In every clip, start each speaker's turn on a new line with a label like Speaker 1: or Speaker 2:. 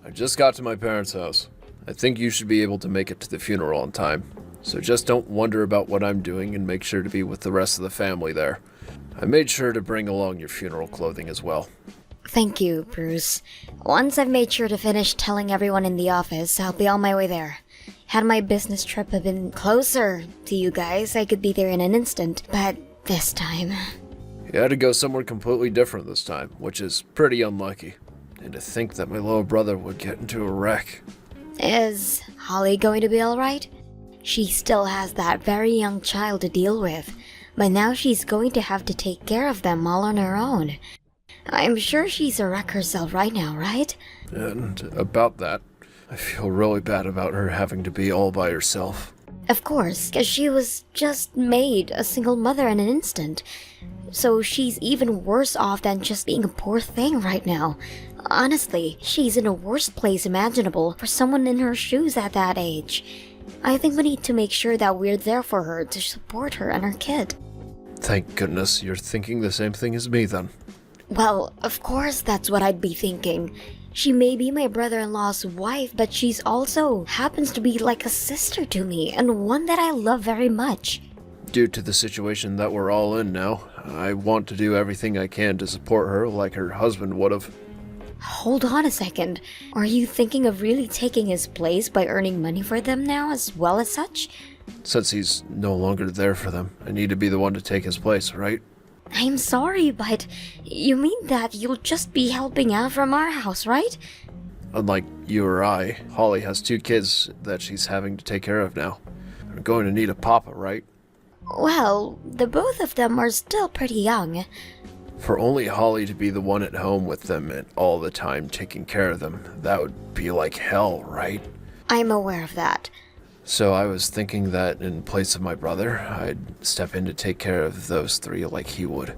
Speaker 1: I just got to my parents' house. I think you should be able to make it to the funeral on time. So just don't wonder about what I'm doing and make sure to be with the rest of the family there. I made sure to bring along your funeral clothing as well.
Speaker 2: Thank you, Bruce. Once I've made sure to finish telling everyone in the office, I'll be on my way there. Had my business trip have been closer to you guys, I could be there in an instant, but this time...
Speaker 1: You had to go somewhere completely different this time, which is pretty unlucky. And to think that my little brother would get into a wreck.
Speaker 2: Is Holly going to be alright? She still has that very young child to deal with, but now she's going to have to take care of them all on her own. I'm sure she's a wreck herself right now, right?
Speaker 1: And about that, I feel really bad about her having to be all by herself.
Speaker 2: Of course, because she was just made a single mother in an instant. So she's even worse off than just being a poor thing right now. Honestly, she's in the worst place imaginable for someone in her shoes at that age. I think we need to make sure that we're there for her to support her and her kid.
Speaker 1: Thank goodness you're thinking the same thing as me then.
Speaker 2: Well, of course that's what I'd be thinking. She may be my brother-in-law's wife, but she's also happens to be like a sister to me, and one that I love very much.
Speaker 1: Due to the situation that we're all in now, I want to do everything I can to support her like her husband would have.
Speaker 2: Hold on a second. Are you thinking of really taking his place by earning money for them now as well as such?
Speaker 1: Since he's no longer there for them, I need to be the one to take his place, right?
Speaker 2: I'm sorry, but you mean that you'll just be helping out from our house, right?
Speaker 1: Unlike you or I, Holly has 2 kids that she's having to take care of now. I'm going to need a papa, right?
Speaker 2: Well, the both of them are still pretty young.
Speaker 1: For only Holly to be the one at home with them and all the time taking care of them, that would be like hell, right?
Speaker 2: I'm aware of that.
Speaker 1: So I was thinking that in place of my brother, I'd step in to take care of those 3 like he would.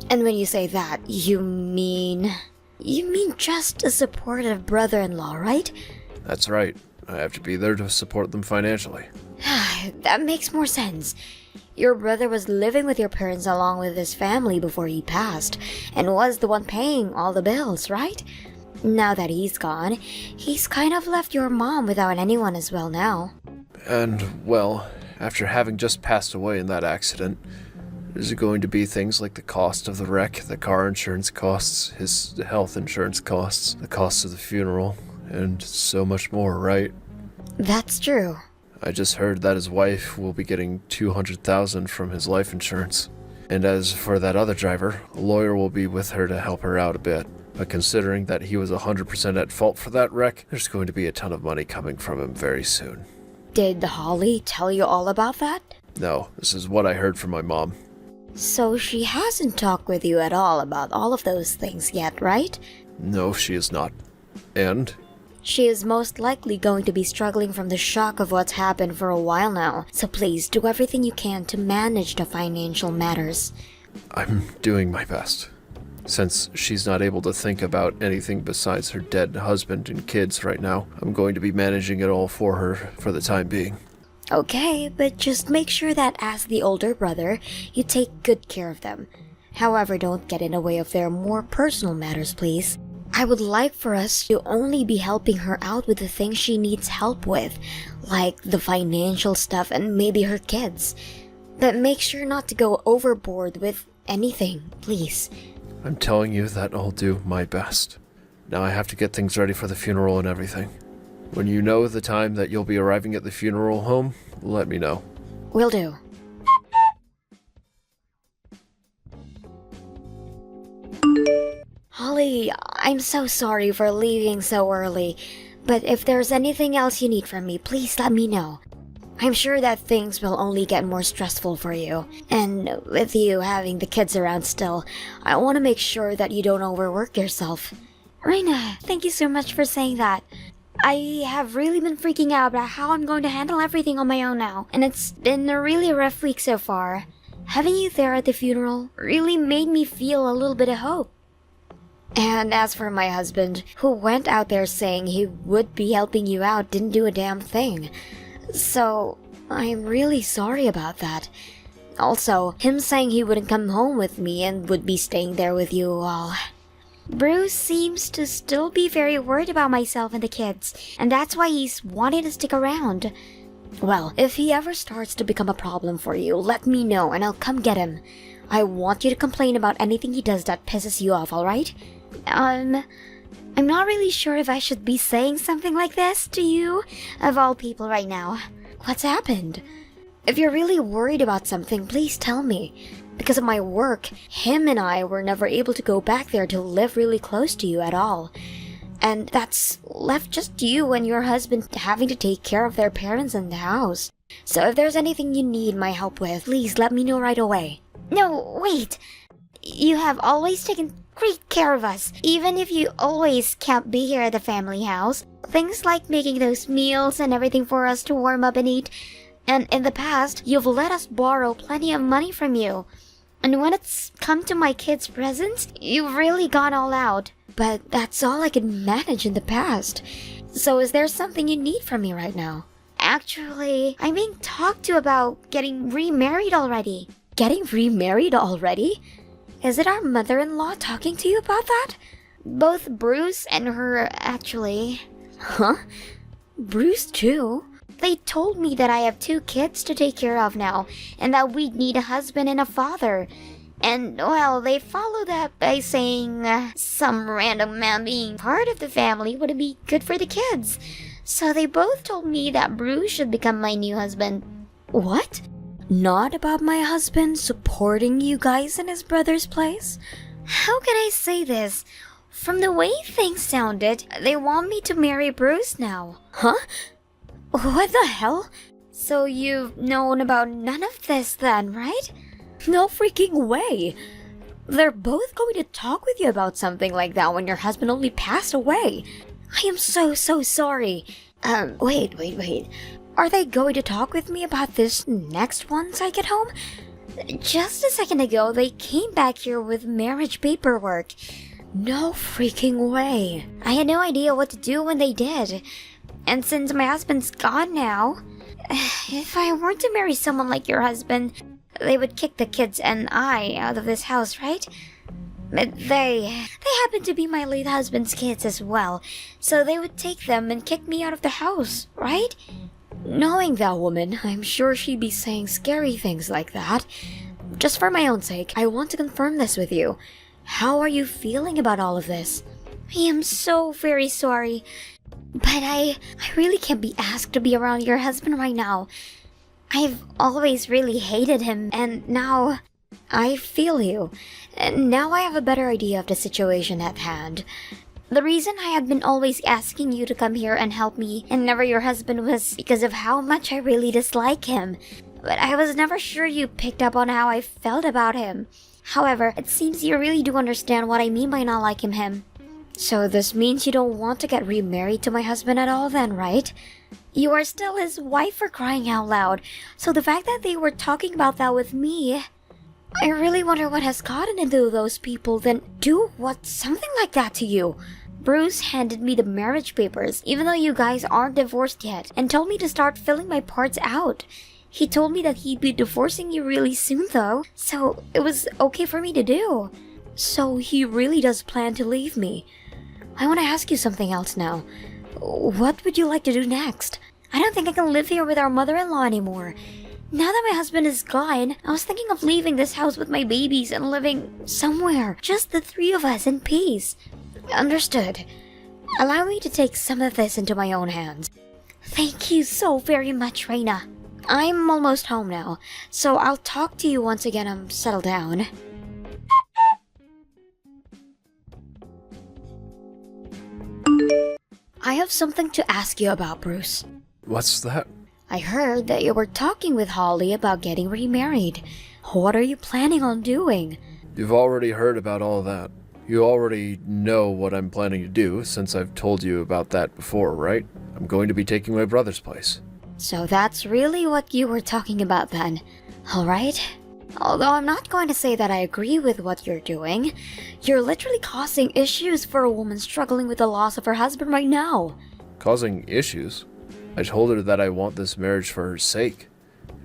Speaker 2: And when you say that, you mean... You mean just a supportive brother-in-law, right?
Speaker 1: That's right. I have to be there to support them financially.
Speaker 2: That makes more sense. Your brother was living with your parents along with his family before he passed, and was the one paying all the bills, right? Now that he's gone, he's kind of left your mom without anyone as well now.
Speaker 1: And, well, after having just passed away in that accident, there's going to be things like the cost of the wreck, the car insurance costs, his health insurance costs, the cost of the funeral, and so much more, right?
Speaker 2: That's true.
Speaker 1: I just heard that his wife will be getting $200,000 from his life insurance. And as for that other driver, a lawyer will be with her to help her out a bit. But considering that he was 100% at fault for that wreck, there's going to be a ton of money coming from him very soon.
Speaker 2: Did Holly tell you all about that?
Speaker 1: No, this is what I heard from my mom.
Speaker 2: So she hasn't talked with you at all about all of those things yet, right?
Speaker 1: No, she is not. And?
Speaker 2: She is most likely going to be struggling from the shock of what's happened for a while now, so please do everything you can to manage the financial matters.
Speaker 1: I'm doing my best. Since she's not able to think about anything besides her dead husband and kids right now, I'm going to be managing it all for her for the time being.
Speaker 2: Okay, but just make sure that as the older brother, you take good care of them. However, don't get in the way of their more personal matters, please. I would like for us to only be helping her out with the things she needs help with, like the financial stuff and maybe her kids. But make sure not to go overboard with anything, please.
Speaker 1: I'm telling you that I'll do my best. Now I have to get things ready for the funeral and everything. When you know the time that you'll be arriving at the funeral home, let me know.
Speaker 2: Will do. Holly, I'm so sorry for leaving so early, but if there's anything else you need from me, please let me know. I'm sure that things will only get more stressful for you, and with you having the kids around still, I want to make sure that you don't overwork yourself. Reina, thank you so much for saying that. I have really been freaking out about how I'm going to handle everything on my own now, and it's been a really rough week so far. Having you there at the funeral really made me feel a little bit of hope. And as for my husband, who went out there saying he would be helping you out, didn't do a damn thing. So, I'm really sorry about that. Also, him saying he wouldn't come home with me and would be staying there with you all. Bruce seems to still be very worried about myself and the kids, and that's why he's wanting to stick around. Well, if he ever starts to become a problem for you, let me know and I'll come get him. I want you to complain about anything he does that pisses you off, alright? I'm not really sure if I should be saying something like this to you, of all people right now. What's happened? If you're really worried about something, please tell me. Because of my work, him and I were never able to go back there to live really close to you at all. And that's left just you and your husband having to take care of their parents in the house. So if there's anything you need my help with, please let me know right away. No, wait. You have always taken great care of us, even if you always can't be here at the family house. Things like making those meals and everything for us to warm up and eat. And in the past, you've let us borrow plenty of money from you. And when it's come to my kids' presents, you've really gone all out. But that's all I could manage in the past. So is there something you need from me right now? Actually, I'm being talked to about getting remarried already. Getting remarried already? Is it our mother-in-law talking to you about that? Both Bruce and her, actually. Huh? Bruce too? They told me that I have 2 kids to take care of now, and that we'd need a husband and a father. And, well, they followed up by saying some random man being part of the family wouldn't be good for the kids. So they both told me that Bruce should become my new husband. What? Not about my husband supporting you guys in his brother's place? How can I say this? From the way things sounded, they want me to marry Bruce now. Huh? What the hell? So you've known about none of this then, right? No freaking way! They're both going to talk with you about something like that when your husband only passed away. I am so sorry. Wait. Are they going to talk with me about this next once I get home? Just a second ago, they came back here with marriage paperwork. No freaking way. I had no idea what to do when they did. And since my husband's gone now, if I were to marry someone like your husband, they would kick the kids and I out of this house, right? But they happen to be my late husband's kids as well, so they would take them and kick me out of the house, right? Knowing that woman, I'm sure she'd be saying scary things like that. Just for my own sake, I want to confirm this with you. How are you feeling about all of this? I am so very sorry. But I really can't be asked to be around your husband right now. I've always really hated him, and now I feel you. And now I have a better idea of the situation at hand. The reason I had been always asking you to come here and help me and never your husband was because of how much I really dislike him. But I was never sure you picked up on how I felt about him. However, it seems you really do understand what I mean by not liking him. So this means you don't want to get remarried to my husband at all then, right? You are still his wife, for crying out loud. So the fact that they were talking about that with me, I really wonder what has gotten into those people then do something like that to you. Bruce handed me the marriage papers, even though you guys aren't divorced yet, and told me to start filling my parts out. He told me that he'd be divorcing you really soon though, so it was okay for me to do. So he really does plan to leave me. I want to ask you something else now. What would you like to do next? I don't think I can live here with our mother-in-law anymore. Now that my husband is gone, I was thinking of leaving this house with my babies and living somewhere, just the 3 of us in peace. Understood. Allow me to take some of this into my own hands. Thank you so very much, Reina. I'm almost home now, so I'll talk to you once again I'm settled down. I have something to ask you about, Bruce.
Speaker 1: What's that?
Speaker 2: I heard that you were talking with Holly about getting remarried. What are you planning on doing?
Speaker 1: You've already heard about all that. You already know what I'm planning to do, since I've told you about that before, right? I'm going to be taking my brother's place.
Speaker 2: So that's really what you were talking about then. Alright. Although I'm not going to say that I agree with what you're doing. You're literally causing issues for a woman struggling with the loss of her husband right now.
Speaker 1: Causing issues? I told her that I want this marriage for her sake.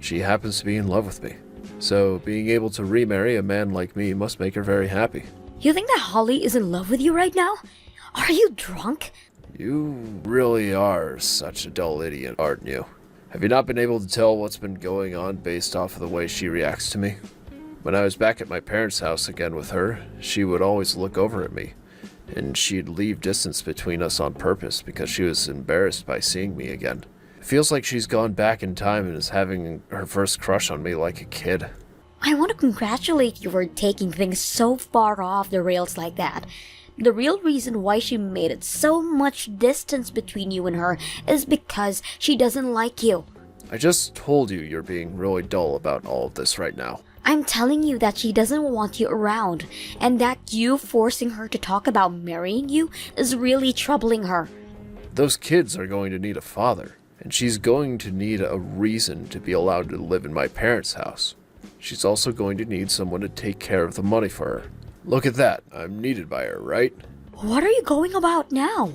Speaker 1: She happens to be in love with me. So being able to remarry a man like me must make her very happy.
Speaker 2: You think that Holly is in love with you right now? Are you drunk?
Speaker 1: You really are such a dull idiot, aren't you? Have you not been able to tell what's been going on based off of the way she reacts to me? When I was back at my parents' house again with her, she would always look over at me, and she'd leave distance between us on purpose because she was embarrassed by seeing me again. It feels like she's gone back in time and is having her first crush on me like a kid.
Speaker 2: I want to congratulate you for taking things so far off the rails like that. The real reason why she made it so much distance between you and her is because she doesn't like you.
Speaker 1: I just told you you're being really dull about all of this right now.
Speaker 2: I'm telling you that she doesn't want you around, and that you forcing her to talk about marrying you is really troubling her.
Speaker 1: Those kids are going to need a father, and she's going to need a reason to be allowed to live in my parents' house. She's also going to need someone to take care of the money for her. Look at that, I'm needed by her, right?
Speaker 2: What are you going about now?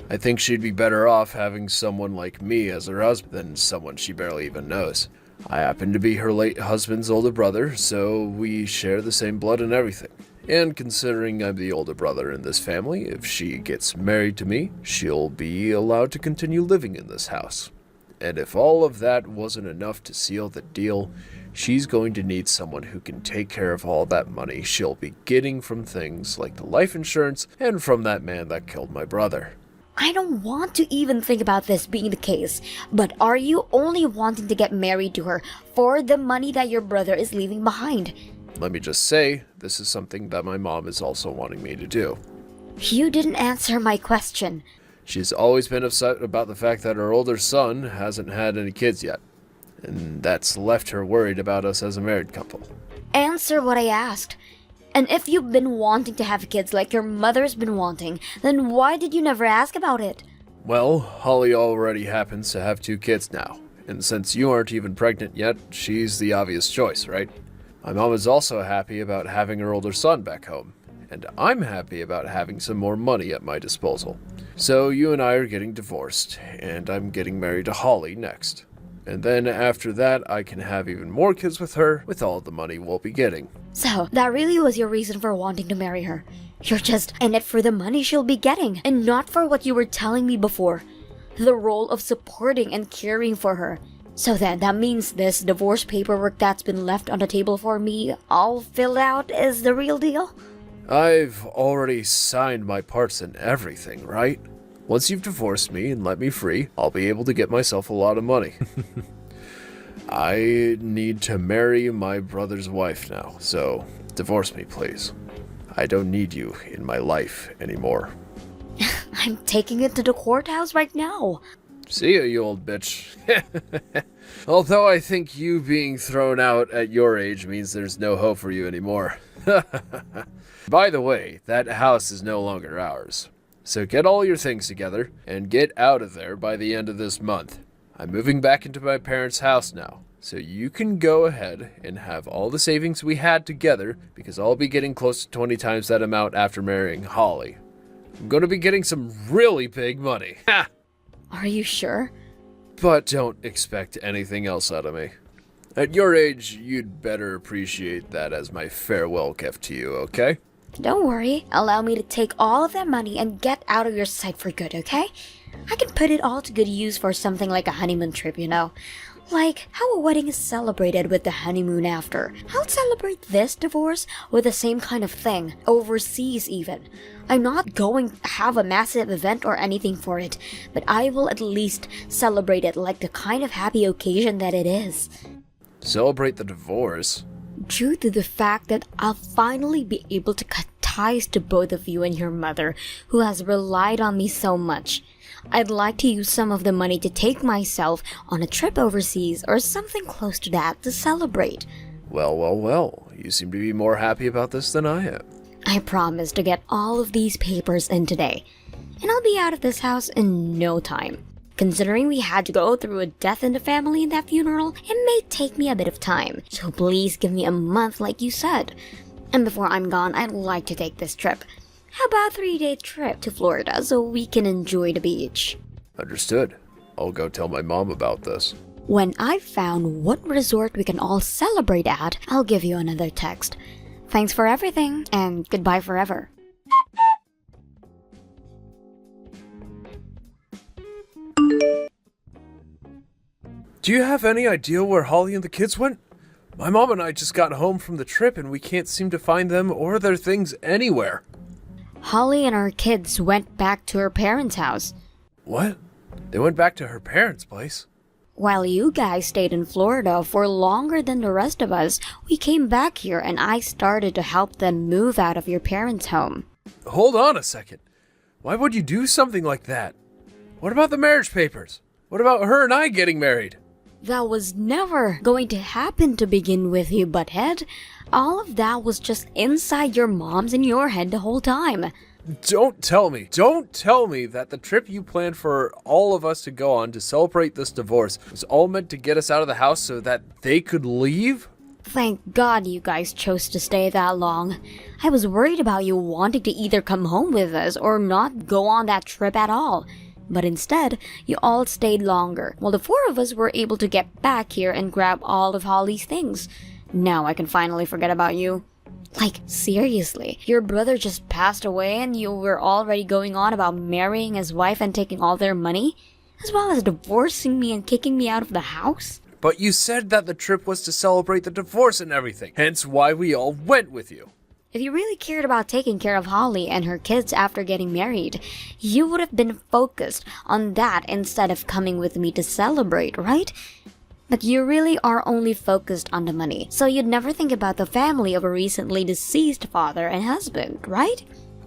Speaker 1: I think she'd be better off having someone like me as her husband than someone she barely even knows. I happen to be her late husband's older brother, so we share the same blood and everything. And considering I'm the older brother in this family, if she gets married to me, she'll be allowed to continue living in this house. And if all of that wasn't enough to seal the deal, she's going to need someone who can take care of all that money she'll be getting from things like the life insurance and from that man that killed my brother.
Speaker 2: I don't want to even think about this being the case, but are you only wanting to get married to her for the money that your brother is leaving behind?
Speaker 1: Let me just say, this is something that my mom is also wanting me to do.
Speaker 2: You didn't answer my question.
Speaker 1: She's always been upset about the fact that her older son hasn't had any kids yet, and that's left her worried about us as a married couple.
Speaker 2: Answer what I asked. And if you've been wanting to have kids like your mother's been wanting, then why did you never ask about it?
Speaker 1: Well, Holly already happens to have 2 kids now, and since you aren't even pregnant yet, she's the obvious choice, right? My mom is also happy about having her older son back home, and I'm happy about having some more money at my disposal. So you and I are getting divorced, and I'm getting married to Holly next. And then after that, I can have even more kids with her, with all the money we'll be getting.
Speaker 2: So, that really was your reason for wanting to marry her. You're just in it for the money she'll be getting, and not for what you were telling me before. The role of supporting and caring for her. So then, that means this divorce paperwork that's been left on the table for me, all filled out, is the real deal?
Speaker 1: I've already signed my parts and everything, right? Once you've divorced me and let me free, I'll be able to get myself a lot of money. I need to marry my brother's wife now, so divorce me, please. I don't need you in my life anymore.
Speaker 2: I'm taking it to the courthouse right now.
Speaker 1: See ya, you old bitch. Although I think you being thrown out at your age means there's no hope for you anymore. By the way, that house is no longer ours. So get all your things together and get out of there by the end of this month. I'm moving back into my parents' house now, so you can go ahead and have all the savings we had together because I'll be getting close to 20 times that amount after marrying Holly. I'm going to be getting some really big money. Ha!
Speaker 2: Are you sure?
Speaker 1: But don't expect anything else out of me. At your age, you'd better appreciate that as my farewell gift to you, okay?
Speaker 2: Don't worry, allow me to take all of that money and get out of your sight for good, okay? I can put it all to good use for something like a honeymoon trip, you know? Like how a wedding is celebrated with the honeymoon after. I'll celebrate this divorce with the same kind of thing, overseas even. I'm not going to have a massive event or anything for it, but I will at least celebrate it like the kind of happy occasion that it is.
Speaker 1: Celebrate the divorce?
Speaker 2: Due to the fact that I'll finally be able to cut ties to both of you and your mother, who has relied on me so much. I'd like to use some of the money to take myself on a trip overseas or something close to that to celebrate.
Speaker 1: Well, you seem to be more happy about this than I am.
Speaker 2: I promise to get all of these papers in today, and I'll be out of this house in no time. Considering we had to go through a death in the family in that funeral, it may take me a bit of time, so please give me a month like you said. And before I'm gone, I'd like to take this trip. How about a 3-day trip to Florida so we can enjoy the beach?
Speaker 1: Understood. I'll go tell my mom about this.
Speaker 2: When I've found what resort we can all celebrate at, I'll give you another text. Thanks for everything, and goodbye forever.
Speaker 1: Do you have any idea where Holly and the kids went? My mom and I just got home from the trip and we can't seem to find them or their things anywhere.
Speaker 2: Holly and her kids went back to her parents' house.
Speaker 1: What? They went back to her parents' place?
Speaker 2: While you guys stayed in Florida for longer than the rest of us, we came back here and I started to help them move out of your parents' home.
Speaker 1: Hold on a second. Why would you do something like that? What about the marriage papers? What about her and I getting married?
Speaker 2: That was never going to happen to begin with, you butthead. All of that was just inside your mom's and your head the whole time.
Speaker 1: Don't tell me that the trip you planned for all of us to go on to celebrate this divorce was all meant to get us out of the house so that they could leave?
Speaker 2: Thank God you guys chose to stay that long. I was worried about you wanting to either come home with us or not go on that trip at all. But instead, you all stayed longer, while the four of us were able to get back here and grab all of Holly's things. Now I can finally forget about you. Like, seriously, your brother just passed away and you were already going on about marrying his wife and taking all their money? As well as divorcing me and kicking me out of the house?
Speaker 1: But you said that the trip was to celebrate the divorce and everything, hence why we all went with you.
Speaker 2: If you really cared about taking care of Holly and her kids after getting married, you would have been focused on that instead of coming with me to celebrate, right? But you really are only focused on the money, so you'd never think about the family of a recently deceased father and husband, right?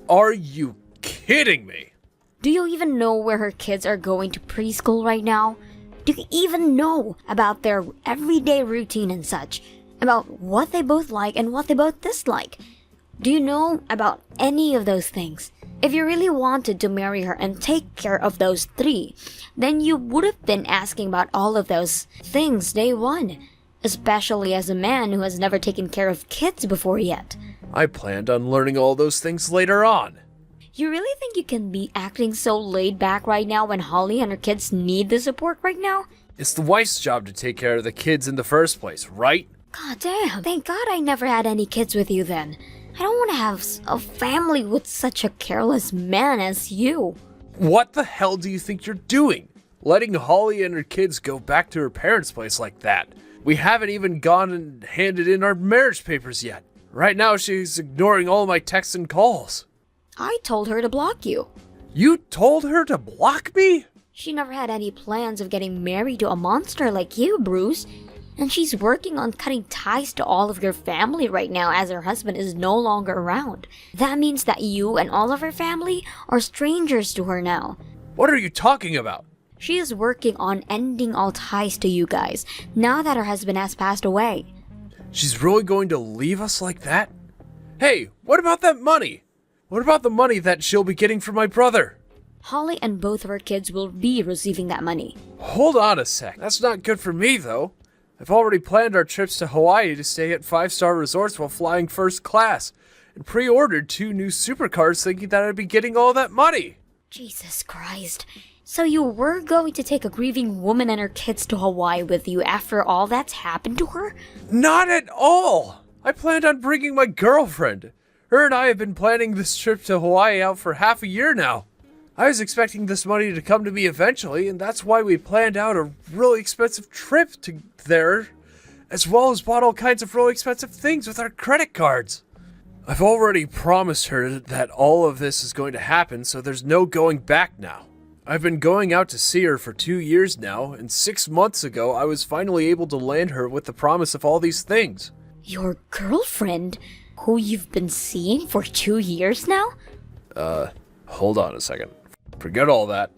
Speaker 1: Are you kidding me?
Speaker 2: Do you even know where her kids are going to preschool right now? Do you even know about their everyday routine and such? About what they both like and what they both dislike? Do you know about any of those things? If you really wanted to marry her and take care of those three, then you would have been asking about all of those things day one, especially as a man who has never taken care of kids before yet.
Speaker 1: I planned on learning all those things later on.
Speaker 2: You really think you can be acting so laid back right now when Holly and her kids need the support right now?
Speaker 1: It's the wife's job to take care of the kids in the first place, right?
Speaker 2: God damn, thank God I never had any kids with you then. I don't want to have a family with such a careless man as you.
Speaker 1: What the hell do you think you're doing? Letting Holly and her kids go back to her parents' place like that. We haven't even gone and handed in our marriage papers yet. Right now she's ignoring all my texts and calls.
Speaker 2: I told her to block you.
Speaker 1: You told her to block me?
Speaker 2: She never had any plans of getting married to a monster like you, Bruce. And she's working on cutting ties to all of your family right now as her husband is no longer around. That means that you and all of her family are strangers to her now.
Speaker 1: What are you talking about?
Speaker 2: She is working on ending all ties to you guys, now that her husband has passed away.
Speaker 1: She's really going to leave us like that? Hey, what about that money? What about the money that she'll be getting from my brother?
Speaker 2: Holly and both of her kids will be receiving that money.
Speaker 1: Hold on a sec. That's not good for me, though. I've already planned our trips to Hawaii to stay at 5-star resorts while flying first class, and pre-ordered 2 new supercars thinking that I'd be getting all that money.
Speaker 2: Jesus Christ. So you were going to take a grieving woman and her kids to Hawaii with you after all that's happened to her?
Speaker 1: Not at all! I planned on bringing my girlfriend. Her and I have been planning this trip to Hawaii out for half a year now. I was expecting this money to come to me eventually, and that's why we planned out a really expensive trip to there, as well as bought all kinds of really expensive things with our credit cards. I've already promised her that all of this is going to happen, so there's no going back now. I've been going out to see her for 2 years now, and 6 months ago I was finally able to land her with the promise of all these things.
Speaker 2: Your girlfriend, who you've been seeing for 2 years now?
Speaker 1: Hold on a second. Forget all that.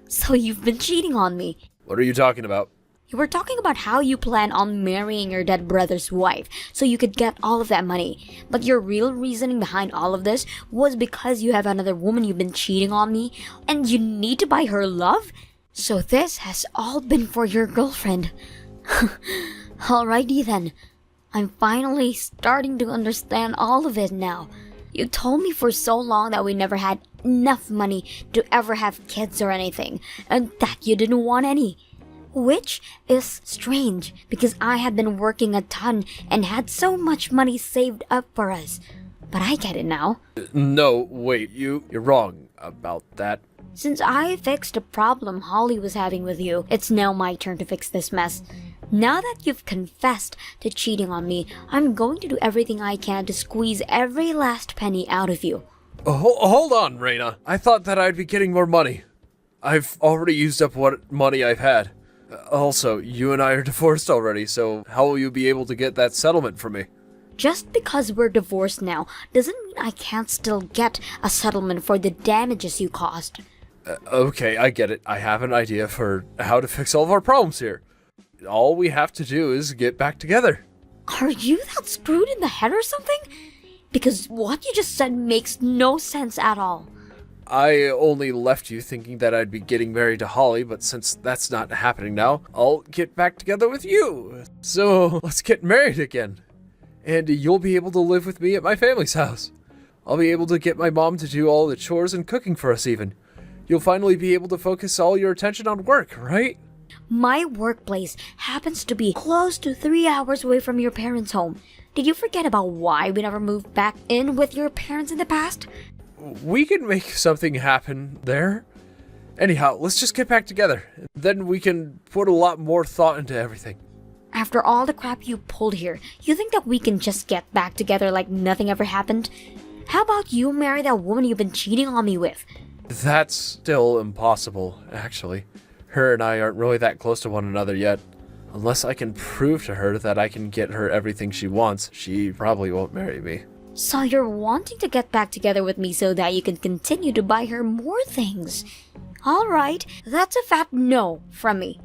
Speaker 2: So you've been cheating on me.
Speaker 1: What are you talking about?
Speaker 2: You were talking about how you plan on marrying your dead brother's wife so you could get all of that money. But your real reasoning behind all of this was because you have another woman you've been cheating on me and you need to buy her love? So this has all been for your girlfriend. Alrighty then. I'm finally starting to understand all of it now. You told me for so long that we never had enough money to ever have kids or anything, and that you didn't want any. Which is strange because I had been working a ton and had so much money saved up for us. But I get it now.
Speaker 1: No, wait, you're wrong about that.
Speaker 2: Since I fixed the problem Holly was having with you, it's now my turn to fix this mess. Now that you've confessed to cheating on me, I'm going to do everything I can to squeeze every last penny out of you.
Speaker 1: Hold on, Reina. I thought that I'd be getting more money. I've already used up what money I've had. Also, you and I are divorced already, so how will you be able to get that settlement from me?
Speaker 2: Just because we're divorced now doesn't mean I can't still get a settlement for the damages you caused.
Speaker 1: Okay, I get it. I have an idea for how to fix all of our problems here. All we have to do is get back together.
Speaker 2: Are you that screwed in the head or something? Because what you just said makes no sense at all.
Speaker 1: I only left you thinking that I'd be getting married to Holly, but since that's not happening now, I'll get back together with you. So let's get married again. And you'll be able to live with me at my family's house. I'll be able to get my mom to do all the chores and cooking for us even. You'll finally be able to focus all your attention on work, right?
Speaker 2: My workplace happens to be close to 3 hours away from your parents' home. Did you forget about why we never moved back in with your parents in the past?
Speaker 1: We can make something happen there. Anyhow, let's just get back together. Then we can put a lot more thought into everything.
Speaker 2: After all the crap you pulled here, you think that we can just get back together like nothing ever happened? How about you marry that woman you've been cheating on me with?
Speaker 1: That's still impossible, actually. Her and I aren't really that close to one another yet. Unless I can prove to her that I can get her everything she wants, she probably won't marry me.
Speaker 2: So you're wanting to get back together with me so that you can continue to buy her more things. Alright, that's a fat no from me.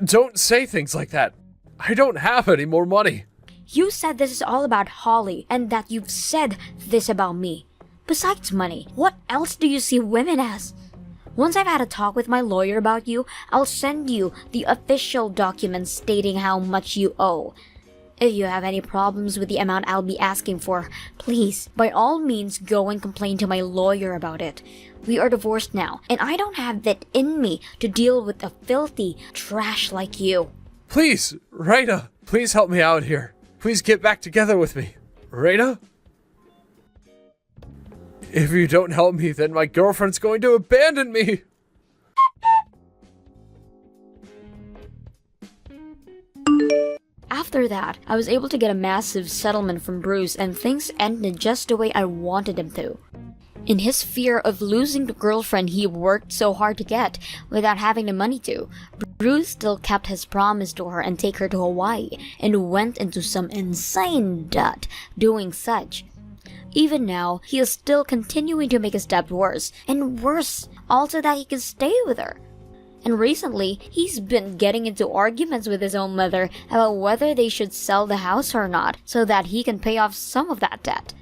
Speaker 1: Don't say things like that. I don't have any more money.
Speaker 2: You said this is all about Holly and that you've said this about me. Besides money, what else do you see women as? Once I've had a talk with my lawyer about you, I'll send you the official documents stating how much you owe. If you have any problems with the amount I'll be asking for, please, by all means, go and complain to my lawyer about it. We are divorced now, and I don't have it in me to deal with a filthy trash like you.
Speaker 1: Please, Reina, please help me out here. Please get back together with me. Reina? If you don't help me, then my girlfriend's going to abandon me.
Speaker 2: After that, I was able to get a massive settlement from Bruce and things ended just the way I wanted them to. In his fear of losing the girlfriend he worked so hard to get without having the money to, Bruce still kept his promise to her and take her to Hawaii and went into some insane debt doing such. Even now, he is still continuing to make his debt worse and worse, also that he can stay with her. And recently, he's been getting into arguments with his own mother about whether they should sell the house or not so that he can pay off some of that debt.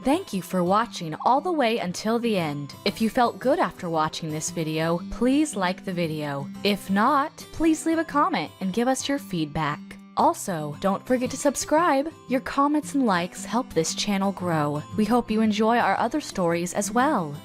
Speaker 3: Thank you for watching all the way until the end. If you felt good after watching this video, please like the video. If not, please leave a comment and give us your feedback. Also, don't forget to subscribe. Your comments and likes help this channel grow. We hope you enjoy our other stories as well.